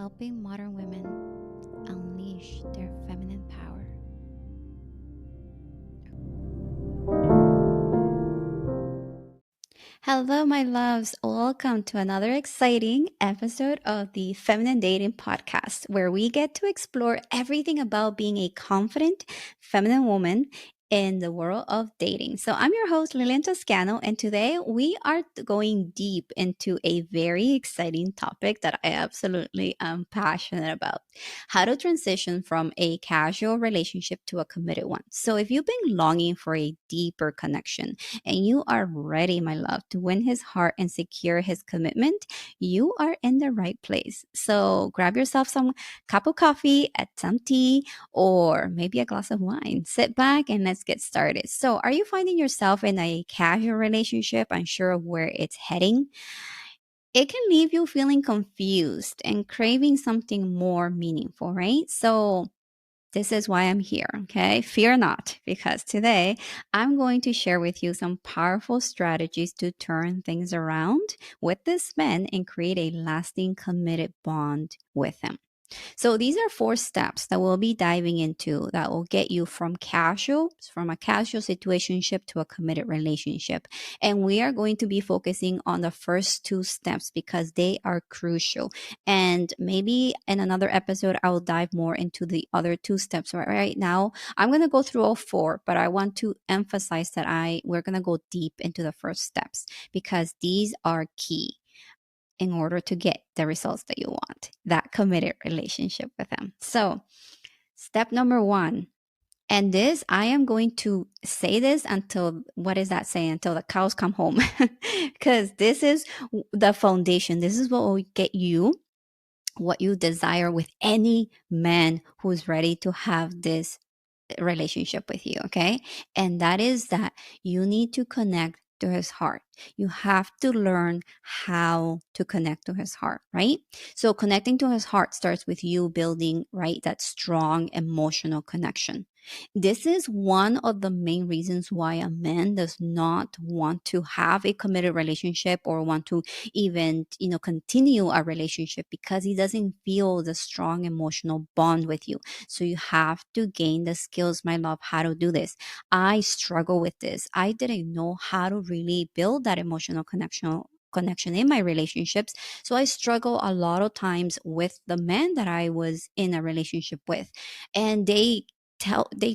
helping modern women unleash their feminine power. Hello, my loves. Welcome to another exciting episode of the Feminine Dating Podcast, where we get to explore everything about being a confident feminine woman in the world of dating. So, I'm your host, Lylian Toscano, and today we are going deep into a very exciting topic that I absolutely am passionate about: how to transition from a casual relationship to a committed one. So, if you've been longing for a deeper connection, and you are ready, my love, to win his heart and secure his commitment, you are in the right place. So grab yourself some cup of coffee, add some tea, or maybe a glass of wine. Sit back and let's get started. So, are you finding yourself in a casual relationship, unsure of where it's heading? It can leave you feeling confused and craving something more meaningful, right? So, this is why I'm here, okay? Fear not, because today I'm going to share with you some powerful strategies to turn things around with this man and create a lasting, committed bond with him. So these are four steps that we'll be diving into that will get you from a casual situationship to a committed relationship. And we are going to be focusing on the first two steps because they are crucial. And maybe in another episode, I will dive more into the other two steps. Right now, I'm going to go through all four, but I want to emphasize that we're going to go deep into the first steps because these are key in order to get the results that you want, that committed relationship with them. So, step number one, and this, I am going to say this until, what is that saying? Until the cows come home. Because this is the foundation. This is what will get you what you desire with any man who's ready to have this relationship with you, okay? And that is that you need to connect to his heart. You have to learn how to connect to his heart, right? So connecting to his heart starts with you building, right, that strong emotional connection. This is one of the main reasons why a man does not want to have a committed relationship or want to even, continue a relationship because he doesn't feel the strong emotional bond with you. So you have to gain the skills, my love, how to do this. I struggle with this. I didn't know how to really build that emotional connection in my relationships. So I struggle a lot of times with the men that I was in a relationship with. And they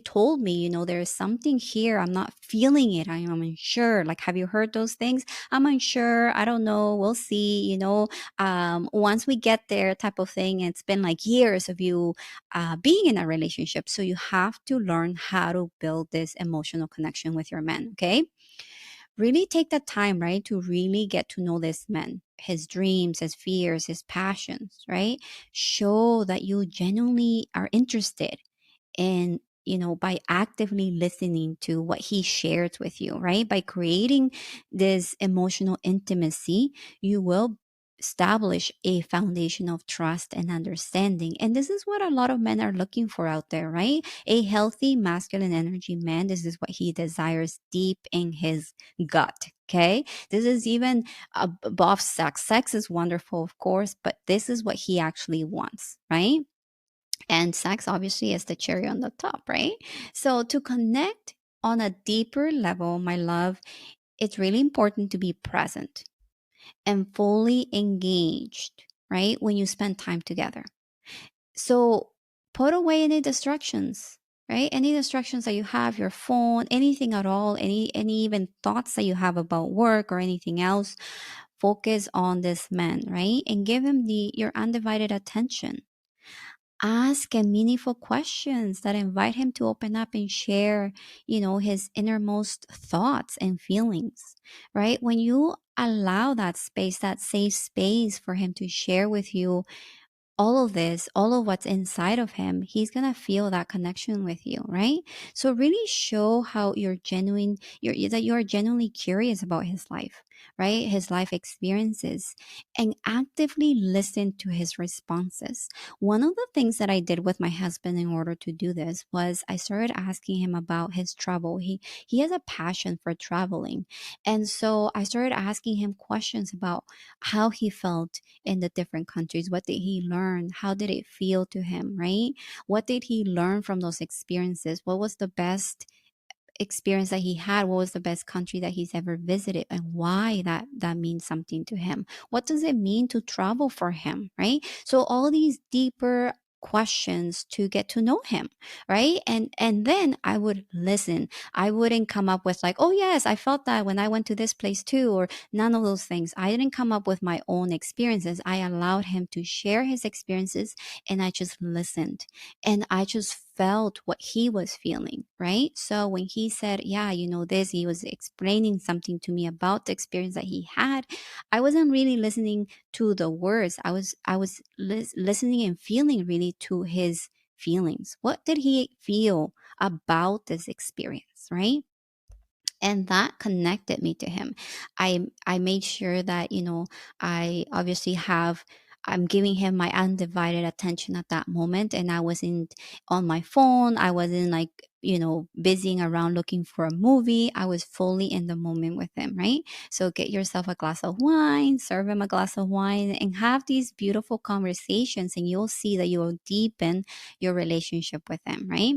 told me, there's something here. I'm not feeling it. I am unsure. Like, have you heard those things? I'm unsure. I don't know. We'll see, once we get there, type of thing. It's been like years of you being in a relationship. So you have to learn how to build this emotional connection with your man. Okay. Really take that time, right, to really get to know this man, his dreams, his fears, his passions, right? Show that you genuinely are interested in, by actively listening to what he shares with you, right? By creating this emotional intimacy, you will establish a foundation of trust and understanding. And this is what a lot of men are looking for out there, right? A healthy masculine energy man, this is what he desires deep in his gut. Okay. This is even above sex. Sex is wonderful, of course, but this is what he actually wants, right? And sex obviously is the cherry on the top, right? So to connect on a deeper level, my love, it's really important to be present and fully engaged, right? When you spend time together. So put away any distractions, right? Any distractions that you have, your phone, anything at all, any even thoughts that you have about work or anything else. Focus on this man, right? And give him your undivided attention. Ask him meaningful questions that invite him to open up and share, his innermost thoughts and feelings, right? When you allow that space, that safe space for him to share with you all of this, all of what's inside of him, he's going to feel that connection with you, right? So really show how that you're genuinely curious about his life. right? His life experiences, and actively listen to his responses. One of the things that I did with my husband in order to do this was I started asking him about his travel. He has a passion for traveling. And so I started asking him questions about how he felt in the different countries. What did he learn? How did it feel to him, right? What did he learn from those experiences? What was the best experience that he had? What was the best country that he's ever visited, and why that means something to him? What does it mean to travel for him, right? So all these deeper questions to get to know him, right? And then I would listen. I wouldn't come up with like, oh yes, I felt that when I went to this place too, or none of those things. I didn't come up with my own experiences. I allowed him to share his experiences, and I just listened, and I just felt what he was feeling, right? So when he said, yeah, this, he was explaining something to me about the experience that he had. I wasn't really listening to the words. I was listening and feeling really to his feelings. What did he feel about this experience, right? And that connected me to him. I made sure that I obviously have I'm giving him my undivided attention at that moment, and I wasn't on my phone. I wasn't like busying around looking for a movie. I was fully in the moment with him, right? So get yourself a glass of wine, serve him a glass of wine, and have these beautiful conversations, and you'll see that you will deepen your relationship with him, right?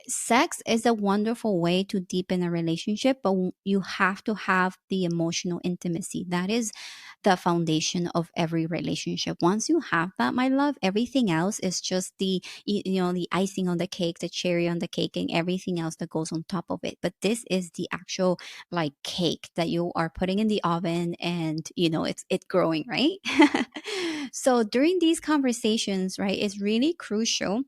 Sex is a wonderful way to deepen a relationship, but you have to have the emotional intimacy. That is the foundation of every relationship. Once you have that, my love, everything else is just the icing on the cake, the cherry on the cake, and everything else that goes on top of it. But this is the actual like cake that you are putting in the oven, and it's growing, right? So during these conversations, right, it's really crucial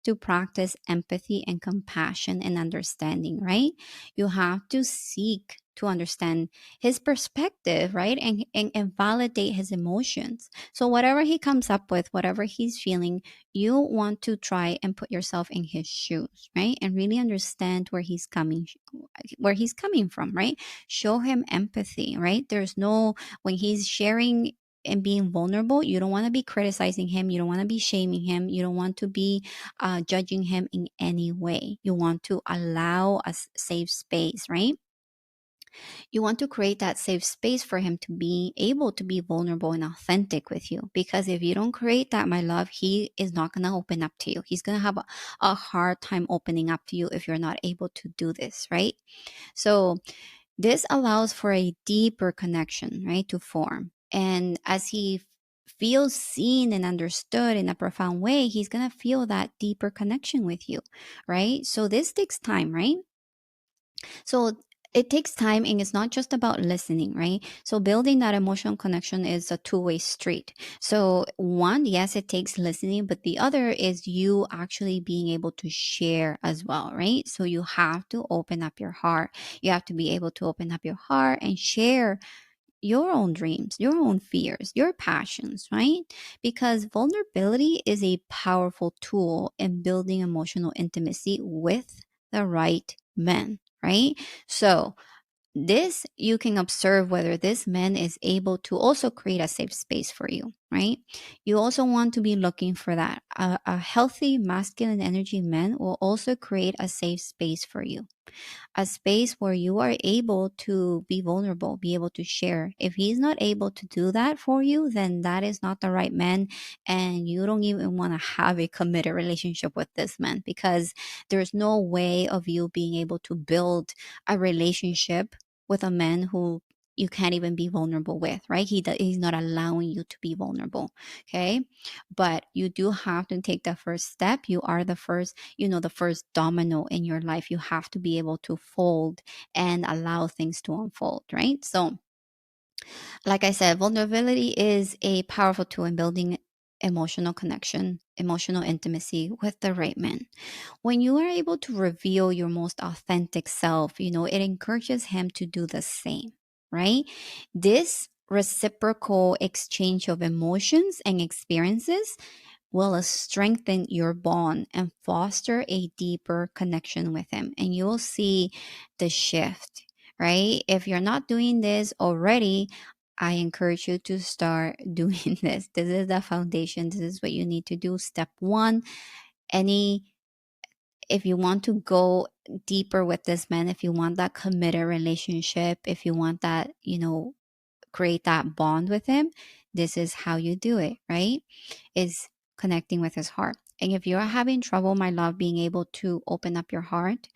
to practice empathy and compassion and understanding, right? You have to seek to understand his perspective, right? And validate his emotions. So, whatever he comes up with, whatever he's feeling, you want to try and put yourself in his shoes, right? And really understand where he's coming from, right? Show him empathy, right? There's no, when he's sharing and being vulnerable, you don't want to be criticizing him, you don't want to be shaming him, you don't want to be judging him in any way. You want to allow a safe space, right? You want to create that safe space for him to be able to be vulnerable and authentic with you. Because if you don't create that, my love, he is not going to open up to you. He's going to have a hard time opening up to you if you're not able to do this, right? So, this allows for a deeper connection, right, to form. And as he feels seen and understood in a profound way, he's going to feel that deeper connection with you, right? So this takes time, right? So it takes time, and it's not just about listening, right? So building that emotional connection is a two-way street. So one, yes, it takes listening, but the other is you actually being able to share as well, right? So you have to open up your heart. You have to be able to open up your heart and share your own dreams, your own fears, your passions, right? Because vulnerability is a powerful tool in building emotional intimacy with the right men, right? So, this you can observe whether this man is able to also create a safe space for you, right? You also want to be looking for that. A healthy masculine energy man will also create a safe space for you, a space where you are able to be vulnerable, be able to share. If he's not able to do that for you, then that is not the right man. And you don't even want to have a committed relationship with this man, because there's no way of you being able to build a relationship with a man who you can't even be vulnerable with, right? He's not allowing you to be vulnerable. Okay. But you do have to take the first step. You are the first domino in your life. You have to be able to fold and allow things to unfold, right? So, like I said, vulnerability is a powerful tool in building emotional connection, emotional intimacy with the right man. When you are able to reveal your most authentic self, it encourages him to do the same, right? This reciprocal exchange of emotions and experiences will strengthen your bond and foster a deeper connection with him. And you will see the shift, right? If you're not doing this already, I encourage you to start doing this. This is the foundation. This is what you need to do. Step one, any if you want to go deeper with this man, if you want that committed relationship, if you want that, create that bond with him, this is how you do it, right? Is connecting with his heart. And if you're having trouble, my love, being able to open up your heart,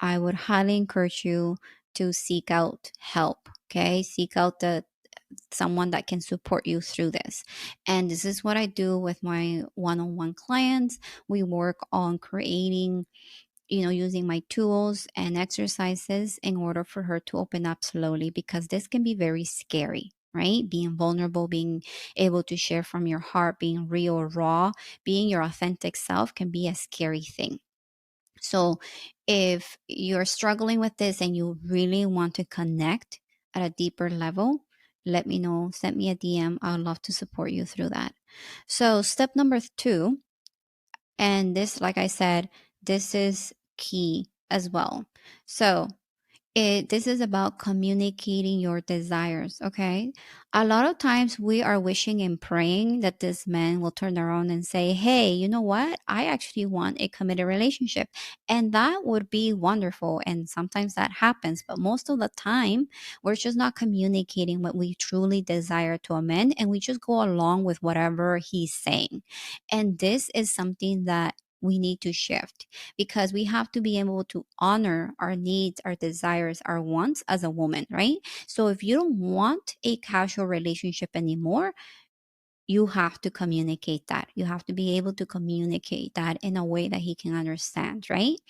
I would highly encourage you to seek out help. Okay. Seek out the someone that can support you through this. And this is what I do with my one-on-one clients. We work on creating, using my tools and exercises in order for her to open up slowly, because this can be very scary, right? Being vulnerable, being able to share from your heart, being real, raw, being your authentic self can be a scary thing. So if you're struggling with this and you really want to connect at a deeper level, let me know. Send me a DM. I would love to support you through that. So, step number two, and this, like I said, this is key as well. So, this is about communicating your desires. Okay, a lot of times we are wishing and praying that this man will turn around and say, hey, you know what, I actually want a committed relationship, and that would be wonderful. And sometimes that happens, but most of the time we're just not communicating what we truly desire to a man, and we just go along with whatever he's saying. And this is something that we need to shift, because we have to be able to honor our needs, our desires, our wants as a woman, right? So if you don't want a casual relationship anymore, you have to communicate that. You have to be able to communicate that in a way that he can understand, right?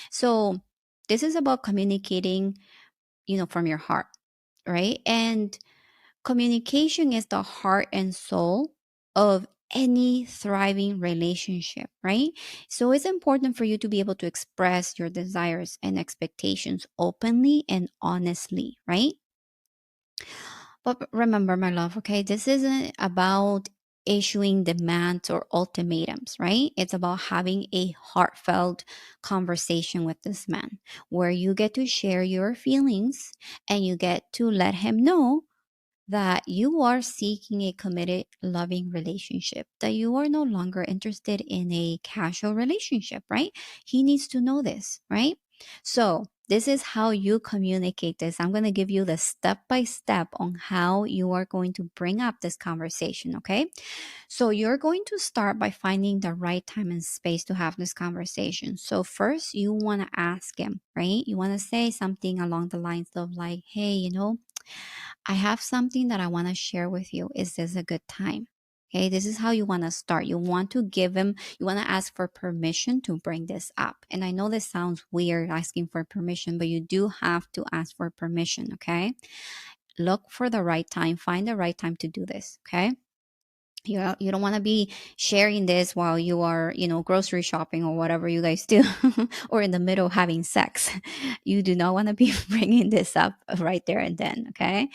So this is about communicating, from your heart, right? And communication is the heart and soul of any thriving relationship, right? So it's important for you to be able to express your desires and expectations openly and honestly, right? But remember, my love, okay, this isn't about issuing demands or ultimatums, right? It's about having a heartfelt conversation with this man where you get to share your feelings and you get to let him know that you are seeking a committed, loving relationship, that you are no longer interested in a casual relationship, right? He needs to know this, right? So, this is how you communicate this. I'm going to give you the step by step on how you are going to bring up this conversation, okay? So, you're going to start by finding the right time and space to have this conversation. So, first, you want to ask him, right? You want to say something along the lines of, like, hey, I have something that I want to share with you. Is this a good time? Okay, this is how you want to start. You want to give him, you want to ask for permission to bring this up. And I know this sounds weird asking for permission, but you do have to ask for permission. Okay, look for the right time, find the right time to do this. Okay, you don't want to be sharing this while you are, grocery shopping or whatever you guys do, or in the middle of having sex. You do not want to be bringing this up right there and then. Okay,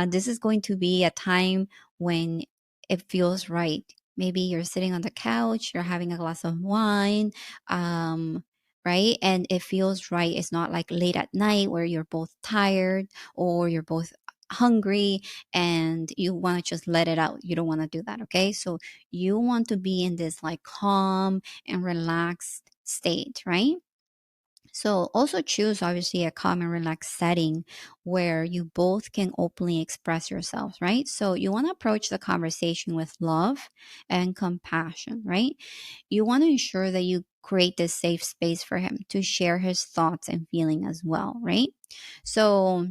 this is going to be a time when it feels right. Maybe you're sitting on the couch, you're having a glass of wine, right? And it feels right. It's not like late at night where you're both tired or you're both hungry and you want to just let it out. You don't want to do that. Okay. So you want to be in this like calm and relaxed state, right? So also choose obviously a calm and relaxed setting where you both can openly express yourselves, right? So you want to approach the conversation with love and compassion, right? You want to ensure that you create this safe space for him to share his thoughts and feeling as well, right? So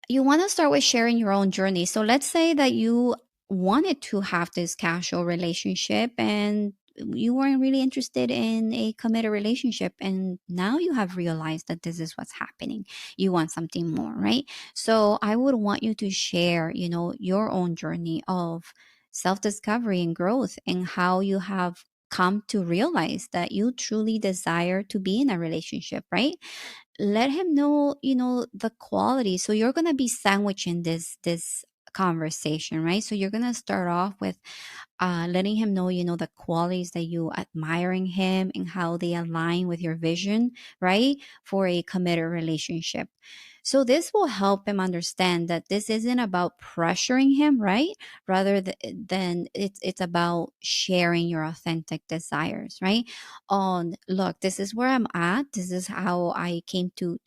you want to start with sharing your own journey. So let's say that you wanted to have this casual relationship and you weren't really interested in a committed relationship, and now you have realized that this is what's happening. You want something more, right? So I would want you to share, your own journey of self-discovery and growth, and how you have come to realize that you truly desire to be in a relationship, right? Let him know, the quality. So you're going to be sandwiching this conversation, right? So you're going to start off with letting him know, the qualities that you admire in him and how they align with your vision, right? For a committed relationship. So this will help him understand that this isn't about pressuring him, right? Rather than it's about sharing your authentic desires, right? On look, this is where I'm at. This is how I came to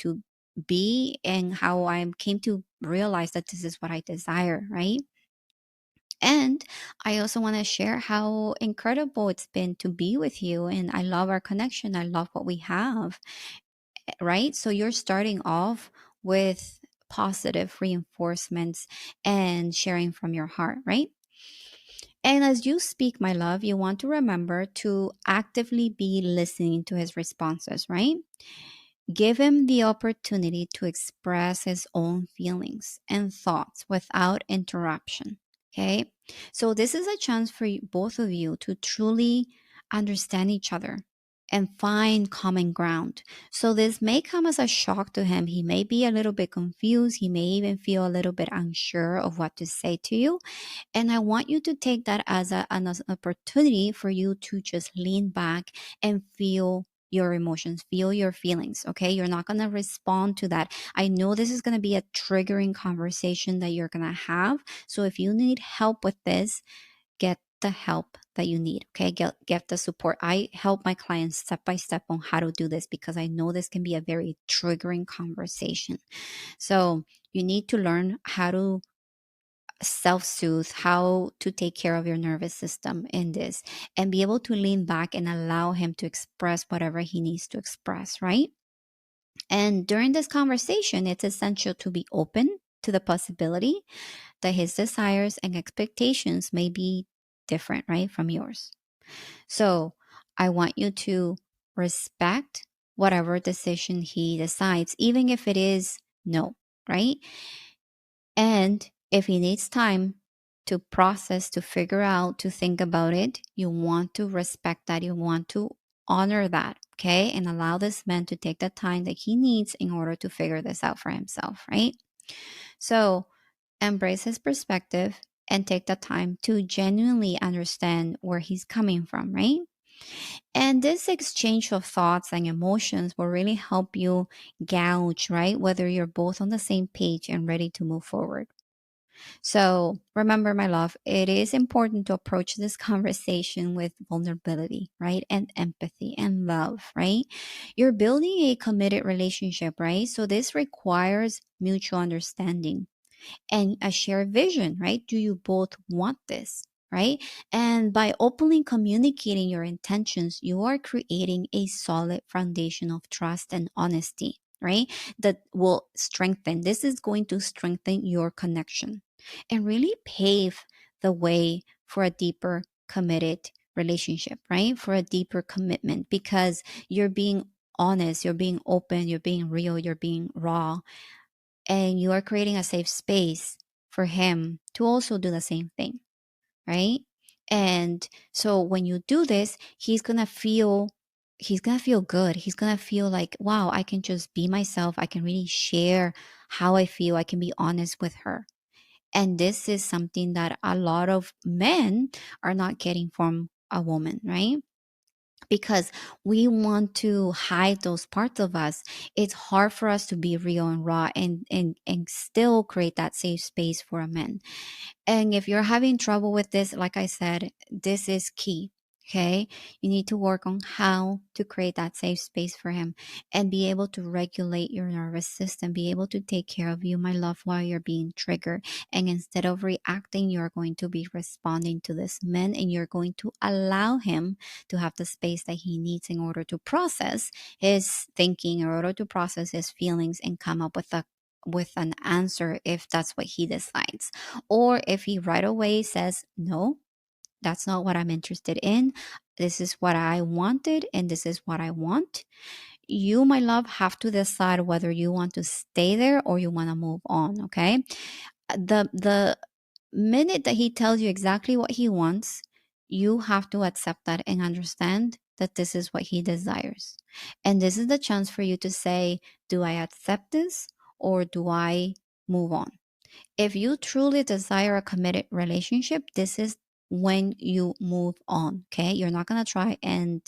be and how I came to realize that this is what I desire, right? And I also want to share how incredible it's been to be with you. And I love our connection. I love what we have, right? So you're starting off with positive reinforcements and sharing from your heart, right? And as you speak, my love, you want to remember to actively be listening to his responses, right? Give him the opportunity to express his own feelings and thoughts without interruption. Okay. So, this is a chance for both of you to truly understand each other and find common ground. So, this may come as a shock to him. He may be a little bit confused. He may even feel a little bit unsure of what to say to you. And I want you to take that as an opportunity for you to just lean back and feel your emotions, feel your feelings. Okay. You're not going to respond to that. I know this is going to be a triggering conversation that you're going to have. So if you need help with this, get the help that you need. Okay. Get the support. I help my clients step by step on how to do this because I know this can be a very triggering conversation. So you need to learn how to self soothe, how to take care of your nervous system in this, and be able to lean back and allow him to express whatever he needs to express, right? And during this conversation, it's essential to be open to the possibility that his desires and expectations may be different, right, from yours. So I want you to respect whatever decision he decides, even if it is no, right? And if he needs time to process, to figure out, to think about it, you want to respect that. You want to honor that, okay? And allow this man to take the time that he needs in order to figure this out for himself, right? So embrace his perspective and take the time to genuinely understand where he's coming from, right? And this exchange of thoughts and emotions will really help you gauge, right? Whether you're both on the same page and ready to move forward. So remember, my love, it is important to approach this conversation with vulnerability, right? And empathy and love, right? You're building a committed relationship, right? So this requires mutual understanding and a shared vision, right? Do you both want this? Right. And by openly communicating your intentions, you are creating a solid foundation of trust and honesty, right? That will strengthen. This is going to strengthen your connection and really pave the way for a deeper, committed relationship, right? For a deeper commitment because you're being honest, you're being open, you're being real, you're being raw, and you are creating a safe space for him to also do the same thing, right? And so when you do this, he's going to feel good. He's going to feel like, wow, I can just be myself. I can really share how I feel. I can be honest with her. And this is something that a lot of men are not getting from a woman, right? Because we want to hide those parts of us. It's hard for us to be real and raw and still create that safe space for a man. And if you're having trouble with this, like I said, this is key. Okay. You need to work on how to create that safe space for him and be able to regulate your nervous system, be able to take care of you, my love, while you're being triggered. And instead of reacting, you're going to be responding to this man and you're going to allow him to have the space that he needs in order to process his thinking, in order to process his feelings and come up with an answer if that's what he decides. Or if he right away says, no, that's not what I'm interested in. This is what I wanted and this is what I want. You, my love, have to decide whether you want to stay there or you want to move on, okay? The minute that he tells you exactly what he wants, you have to accept that and understand that this is what he desires. And this is the chance for you to say, do I accept this or do I move on? If you truly desire a committed relationship, this is when you move on. Okay. You're not going to try and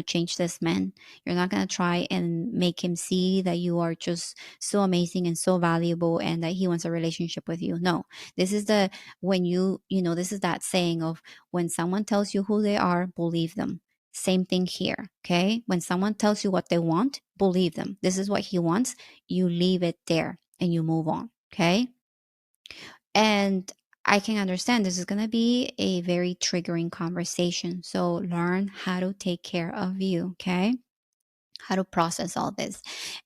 change this man. You're not going to try and make him see that you are just so amazing and so valuable and that he wants a relationship with you. No, this is the, when this is that saying of, when someone tells you who they are, believe them. Same thing here. Okay. When someone tells you what they want, believe them. This is what he wants. You leave it there and you move on. Okay. And I can understand this is going to be a very triggering conversation. So learn how to take care of you, okay? How to process all this.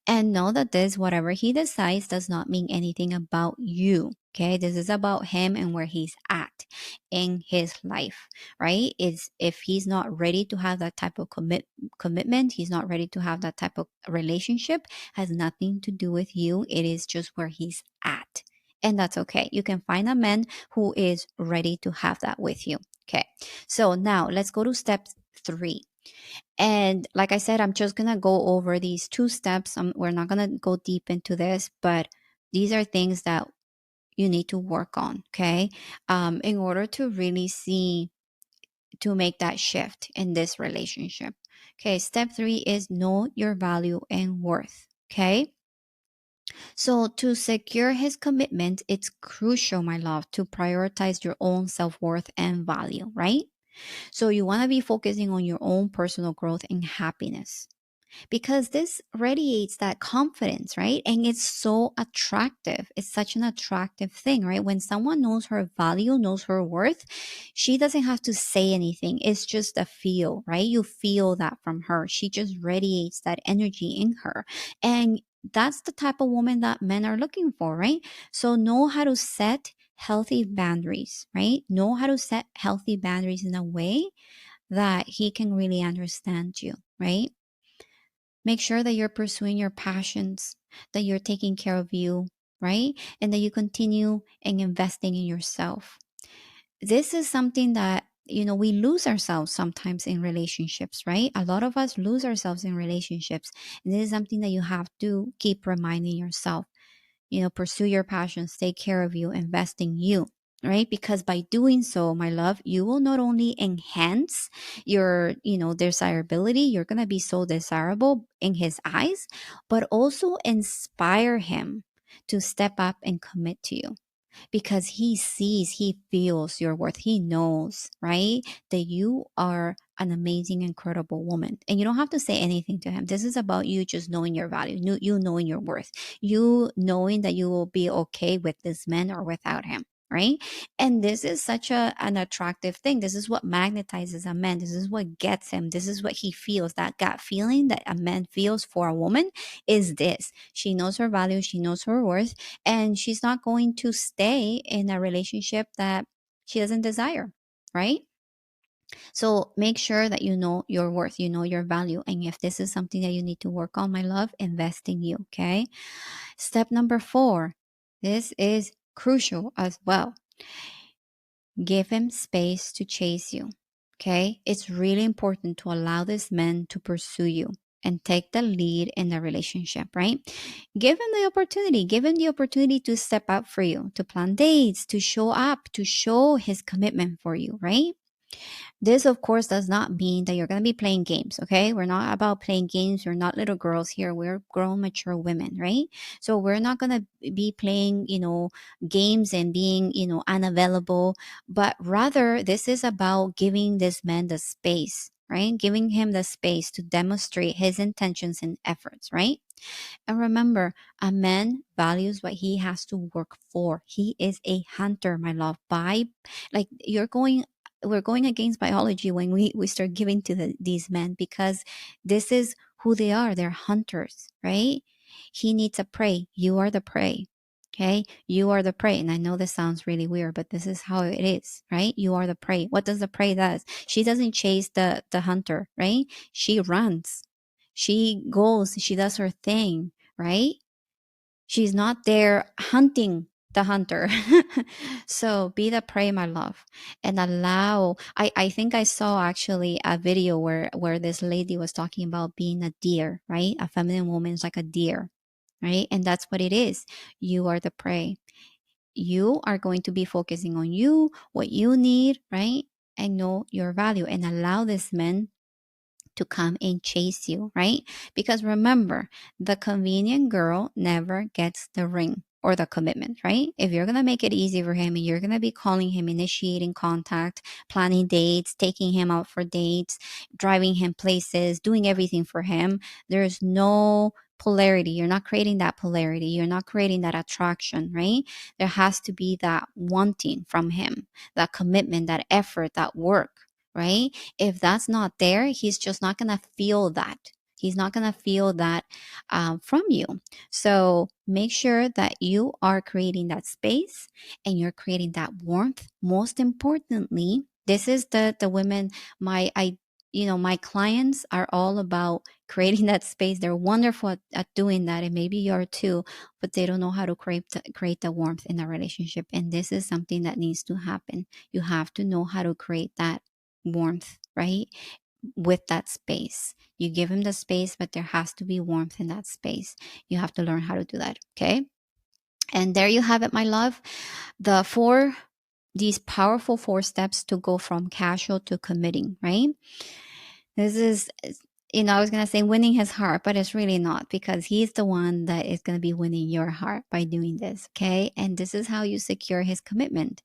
And know that this, whatever he decides, does not mean anything about you. Okay. This is about him and where he's at in his life, right? Is if he's not ready to have that type of commitment, he's not ready to have that type of relationship, has nothing to do with you. It is just where he's at. And that's okay. You can find a man who is ready to have that with you. Okay. So now let's go to step 3. And like I said, I'm just going to go over these 2 steps. We're not going to go deep into this, but these are things that you need to work on, okay? In order to really see, to make that shift in this relationship. Okay, step 3 is know your value and worth, okay? So to secure his commitment, it's crucial, my love, to prioritize your own self worth and value, right? So you want to be focusing on your own personal growth and happiness, because this radiates that confidence, right? And it's so attractive. It's such an attractive thing, right? When someone knows her value, knows her worth, she doesn't have to say anything. It's just a feel, right? You feel that from her. She just radiates that energy in her. And that's the type of woman that men are looking for, right? So know how to set healthy boundaries, right? Know how to set healthy boundaries in a way that he can really understand you, right? Make sure that you're pursuing your passions, that you're taking care of you, right? And that you continue and investing in yourself. This is something that, we lose ourselves sometimes in relationships, right? A lot of us lose ourselves in relationships. And this is something that you have to keep reminding yourself. Pursue your passions, take care of you, invest in you, right? Because by doing so, my love, you will not only enhance your, desirability, you're going to be so desirable in his eyes, but also inspire him to step up and commit to you, because he sees, he feels your worth. He knows, right? That you are an amazing, incredible woman. And you don't have to say anything to him. This is about you just knowing your value, you knowing your worth, you knowing that you will be okay with this man or without him. Right. And this is such an attractive thing. This is what magnetizes a man. This is what gets him. This is what he feels. That gut feeling that a man feels for a woman is this. She knows her value. She knows her worth, and she's not going to stay in a relationship that she doesn't desire, right? So make sure that you know your worth, you know your value. And if this is something that you need to work on, my love, invest in you, okay? Step number 4, this is crucial as well. Give him space to chase you, okay? It's really important to allow this man to pursue you and take the lead in the relationship, right? Give him the opportunity. Give him the opportunity to step up for you, to plan dates, to show up, to show his commitment for you, right? This, of course, does not mean that you're going to be playing games, okay? We're not about playing games. We're not little girls here. We're grown, mature women, right? So we're not going to be playing, games and being, unavailable, but rather this is about giving this man the space, right? Giving him the space to demonstrate his intentions and efforts, right? And remember, a man values what he has to work for. He is a hunter, my love. Like we're going against biology when we start giving to these men, because this is who they are. They're hunters, right? He needs a prey. You are the prey. Okay, you are the prey. And I know this sounds really weird, but this is how it is, right? You are the prey. What does the prey does? She doesn't chase the hunter, right? She runs. She goes, she does her thing, right? She's not there hunting the hunter. So be the prey, my love, and allow. I think I saw actually a video where this lady was talking about being a deer, right? A feminine woman is like a deer, right? And that's what it is. You are the prey. you are going to be focusing on you, what you need, right? And know your value and allow this man to come and chase you, right? Because remember, the convenient girl never gets the ring or the commitment, right? If you're going to make it easy for him and you're going to be calling him, initiating contact, planning dates, taking him out for dates, driving him places, doing everything for him, there's no polarity. You're not creating that polarity. You're not creating that attraction, right? There has to be that wanting from him, that commitment, that effort, that work, right? If that's not there, he's just not going to feel that. He's not going to feel that from you. So make sure that you are creating that space and you're creating that warmth. Most importantly, this is the women, my clients are all about creating that space. They're wonderful at doing that, and maybe you are too, but they don't know how to create the warmth in a relationship. And this is something that needs to happen. You have to know how to create that warmth, right? With that space. You give him the space, but there has to be warmth in that space. You have to learn how to do that. Okay. And there you have it, my love. These powerful 4 steps to go from casual to committing, right? This is, I was going to say winning his heart, but it's really not, because he's the one that is going to be winning your heart by doing this. Okay. And this is how you secure his commitment.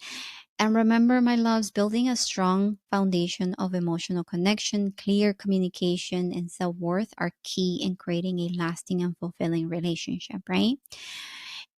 And remember, my loves, building a strong foundation of emotional connection, clear communication, and self worth are key in creating a lasting and fulfilling relationship, right?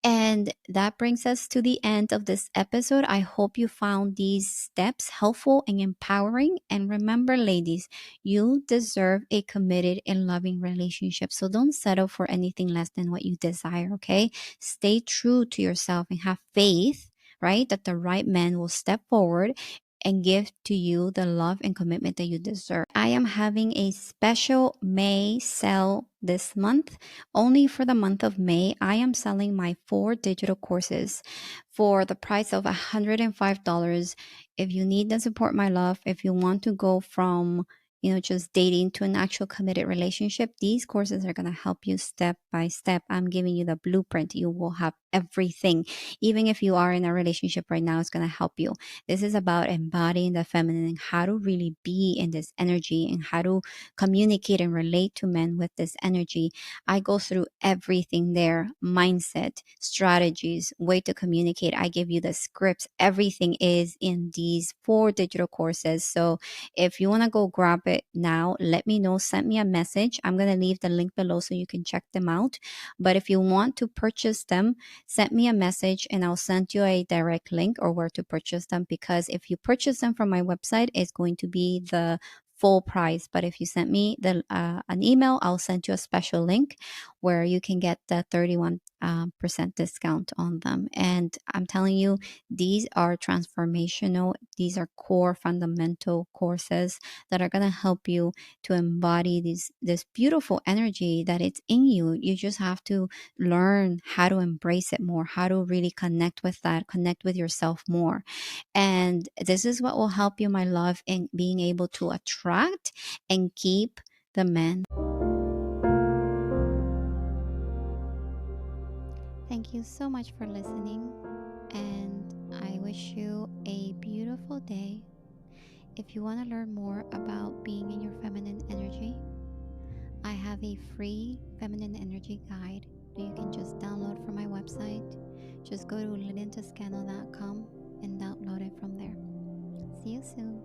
And that brings us to the end of this episode. I hope you found these steps helpful and empowering. And remember, ladies, you deserve a committed and loving relationship. So don't settle for anything less than what you desire, okay? Stay true to yourself and have faith, right? That the right man will step forward and give to you the love and commitment that you deserve. I am having a special May sale this month. Only for the month of May, I am selling my 4 digital courses for the price of $105. If you need the support, my love, if you want to go from just dating to an actual committed relationship, these courses are going to help you step by step. I'm giving you the blueprint. You will have everything. Even if you are in a relationship right now, it's going to help you. This is about embodying the feminine and how to really be in this energy and how to communicate and relate to men with this energy. I go through everything there: mindset, strategies, way to communicate. I give you the scripts. Everything is in these 4 digital courses. So if you want to go grab it now, let me know. Send me a message. I'm going to leave the link below so you can check them out. But if you want to purchase them, send me a message and I'll send you a direct link or where to purchase them, because if you purchase them from my website, it's going to be the full price. But if you send me an email, I'll send you a special link where you can get the 31% discount on them. And I'm telling you, these are transformational. These are core fundamental courses that are going to help you to embody this beautiful energy that it's in you. You just have to learn how to embrace it more, how to really connect with that, connect with yourself more. And this is what will help you, my love, in being able to attract and keep the men. Thank you so much for listening, and I wish you a beautiful day. If you want to learn more about being in your feminine energy, I have a free feminine energy guide that you can just download from my website. Just go to lyliantoscano.com and download it from there. See you soon.